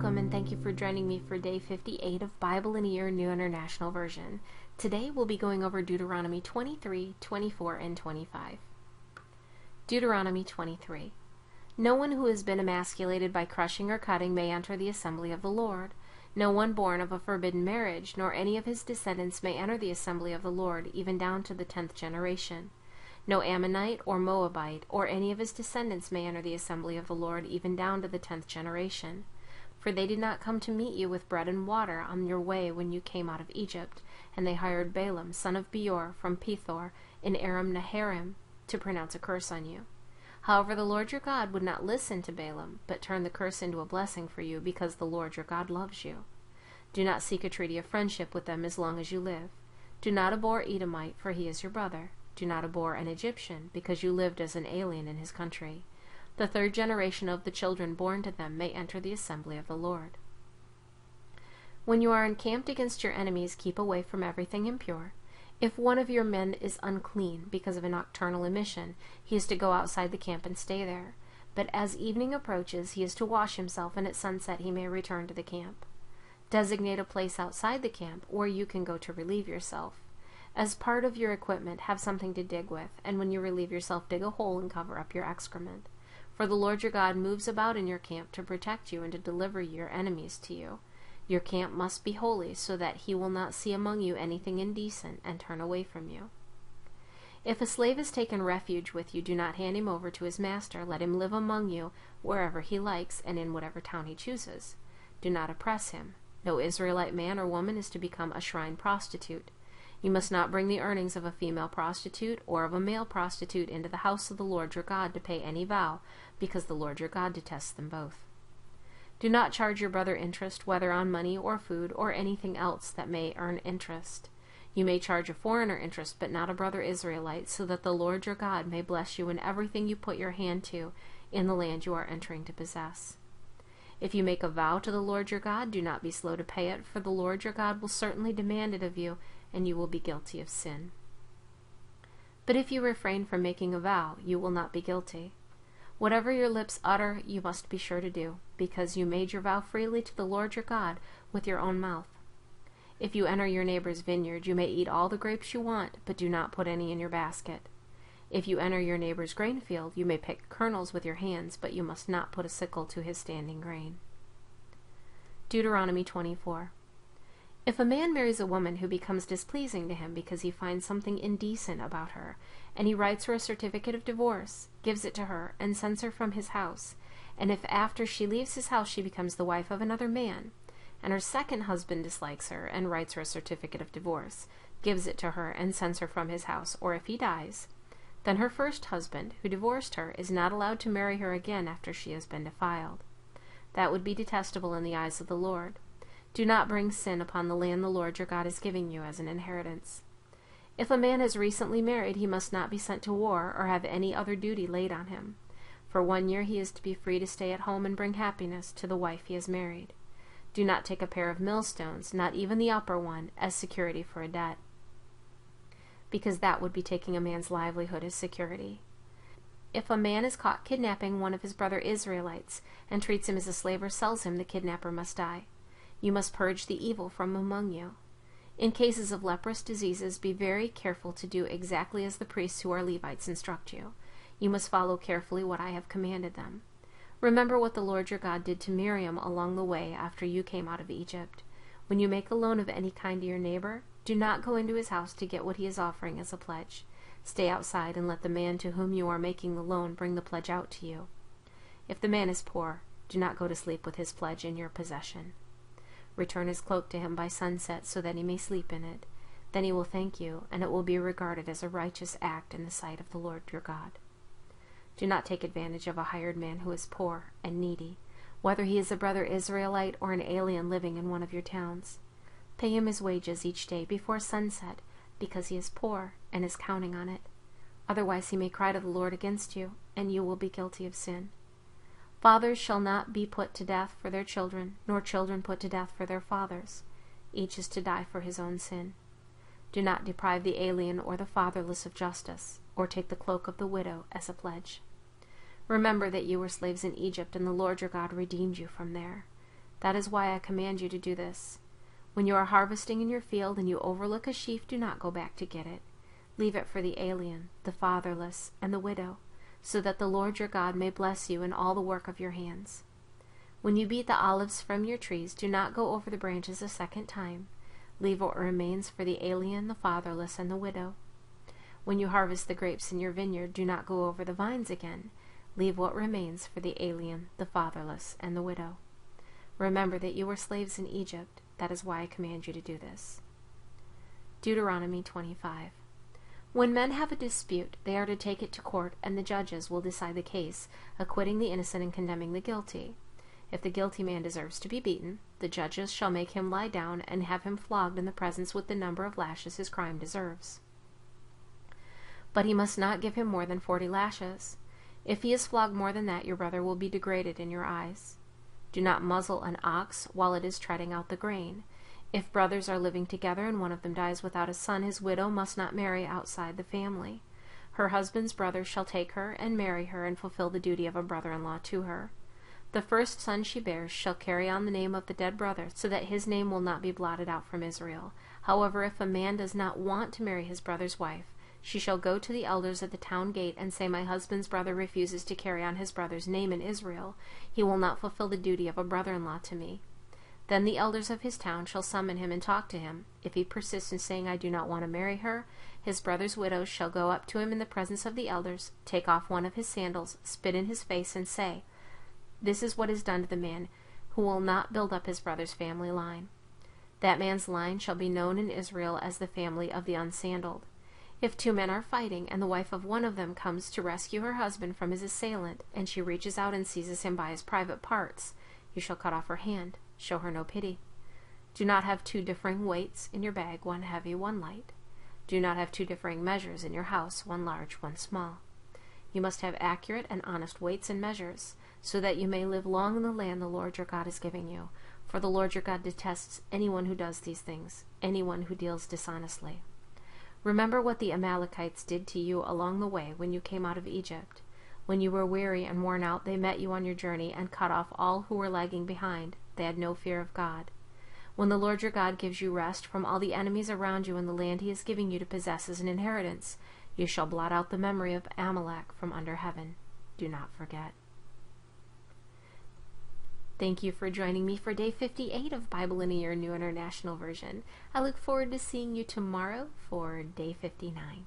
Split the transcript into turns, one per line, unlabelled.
Welcome and thank you for joining me for day 58 of Bible in a Year New International Version. Today we'll be going over Deuteronomy 23, 24, and 25. Deuteronomy 23. No one who has been emasculated by crushing or cutting may enter the assembly of the Lord. No one born of a forbidden marriage, nor any of his descendants may enter the assembly of the Lord, even down to the 10th generation. No Ammonite or Moabite or any of his descendants may enter the assembly of the Lord, even down to the 10th generation. For they did not come to meet you with bread and water on your way when you came out of Egypt, and they hired Balaam, son of Beor, from Pethor in Aram Naharaim, to pronounce a curse on you. However, the Lord your God would not listen to Balaam, but turned the curse into a blessing for you, because the Lord your God loves you. Do not seek a treaty of friendship with them as long as you live. Do not abhor Edomite, for he is your brother. Do not abhor an Egyptian, because you lived as an alien in his country. The third generation of the children born to them may enter the assembly of the Lord. When you are encamped against your enemies, keep away from everything impure. If one of your men is unclean because of a nocturnal emission, he is to go outside the camp and stay there. But as evening approaches, he is to wash himself, and at sunset he may return to the camp. Designate a place outside the camp where you can go to relieve yourself. As part of your equipment, have something to dig with, and when you relieve yourself, dig a hole and cover up your excrement. For the Lord your God moves about in your camp to protect you and to deliver your enemies to you. Your camp must be holy, so that he will not see among you anything indecent and turn away from you. If a slave has taken refuge with you, do not hand him over to his master. Let him live among you wherever he likes and in whatever town he chooses. Do not oppress him. No Israelite man or woman is to become a shrine prostitute. You must not bring the earnings of a female prostitute or of a male prostitute into the house of the Lord your God to pay any vow, because the Lord your God detests them both. Do not charge your brother interest, whether on money or food or anything else that may earn interest. You may charge a foreigner interest, but not a brother Israelite, so that the Lord your God may bless you in everything you put your hand to in the land you are entering to possess. If you make a vow to the Lord your God, do not be slow to pay it, for the Lord your God will certainly demand it of you, and you will be guilty of sin. But if you refrain from making a vow, you will not be guilty. Whatever your lips utter, you must be sure to do, because you made your vow freely to the Lord your God with your own mouth. If you enter your neighbor's vineyard, you may eat all the grapes you want, but do not put any in your basket. If you enter your neighbor's grain field, you may pick kernels with your hands, but you must not put a sickle to his standing grain. Deuteronomy 24. If a man marries a woman who becomes displeasing to him because he finds something indecent about her, and he writes her a certificate of divorce, gives it to her, and sends her from his house, and if after she leaves his house she becomes the wife of another man, and her second husband dislikes her and writes her a certificate of divorce, gives it to her, and sends her from his house, or if he dies, then her first husband, who divorced her, is not allowed to marry her again after she has been defiled. That would be detestable in the eyes of the Lord. Do not bring sin upon the land the Lord your God is giving you as an inheritance. If a man has recently married, he must not be sent to war or have any other duty laid on him. For 1 year he is to be free to stay at home and bring happiness to the wife he has married. Do not take a pair of millstones, not even the upper one, as security for a debt, because that would be taking a man's livelihood as security. If a man is caught kidnapping one of his brother Israelites and treats him as a slave or sells him, the kidnapper must die. You must purge the evil from among you. In cases of leprous diseases, be very careful to do exactly as the priests who are Levites instruct you. You must follow carefully what I have commanded them. Remember what the Lord your God did to Miriam along the way after you came out of Egypt. When you make a loan of any kind to your neighbor, do not go into his house to get what he is offering as a pledge. Stay outside and let the man to whom you are making the loan bring the pledge out to you. If the man is poor, do not go to sleep with his pledge in your possession. Return his cloak to him by sunset so that he may sleep in it. Then he will thank you, and it will be regarded as a righteous act in the sight of the Lord your God. Do not take advantage of a hired man who is poor and needy, whether he is a brother Israelite or an alien living in one of your towns. Pay him his wages each day before sunset, because he is poor and is counting on it. Otherwise he may cry to the Lord against you, and you will be guilty of sin. Fathers shall not be put to death for their children, nor children put to death for their fathers. Each is to die for his own sin. Do not deprive the alien or the fatherless of justice, or take the cloak of the widow as a pledge. Remember that you were slaves in Egypt, and the Lord your God redeemed you from there. That is why I command you to do this. When you are harvesting in your field and you overlook a sheaf, do not go back to get it. Leave it for the alien, the fatherless, and the widow, so that the Lord your God may bless you in all the work of your hands. When you beat the olives from your trees, do not go over the branches a second time. Leave what remains for the alien, the fatherless, and the widow. When you harvest the grapes in your vineyard, do not go over the vines again. Leave what remains for the alien, the fatherless, and the widow. Remember that you were slaves in Egypt. That is why I command you to do this. Deuteronomy 25. When men have a dispute, they are to take it to court, and the judges will decide the case, acquitting the innocent and condemning the guilty. If the guilty man deserves to be beaten, the judges shall make him lie down and have him flogged in the presence with the number of lashes his crime deserves. But he must not give him more than 40 lashes. If he is flogged more than that, your brother will be degraded in your eyes. Do not muzzle an ox while it is treading out the grain. If brothers are living together and one of them dies without a son, his widow must not marry outside the family. Her husband's brother shall take her and marry her and fulfill the duty of a brother-in-law to her. The first son she bears shall carry on the name of the dead brother, so that his name will not be blotted out from Israel. However, if a man does not want to marry his brother's wife, she shall go to the elders at the town gate and say, my husband's brother refuses to carry on his brother's name in Israel. He will not fulfill the duty of a brother-in-law to me. Then the elders of his town shall summon him and talk to him. If he persists in saying, I do not want to marry her, his brother's widow shall go up to him in the presence of the elders, take off one of his sandals, spit in his face, and say, this is what is done to the man who will not build up his brother's family line. That man's line shall be known in Israel as the family of the unsandaled. If 2 men are fighting, and the wife of one of them comes to rescue her husband from his assailant, and she reaches out and seizes him by his private parts, you shall cut off her hand. Show her no pity. Do not have 2 differing weights in your bag, one heavy, one light. Do not have 2 differing measures in your house, one large, one small. You must have accurate and honest weights and measures, so that you may live long in the land the Lord your God is giving you. For the Lord your God detests anyone who does these things, anyone who deals dishonestly. Remember what the Amalekites did to you along the way when you came out of Egypt. When you were weary and worn out, they met you on your journey and cut off all who were lagging behind. They had no fear of God. When the Lord your God gives you rest from all the enemies around you in the land he is giving you to possess as an inheritance, you shall blot out the memory of Amalek from under heaven. Do not forget. Thank you for joining me for day 58 of Bible in a Year, New International Version. I look forward to seeing you tomorrow for day 59.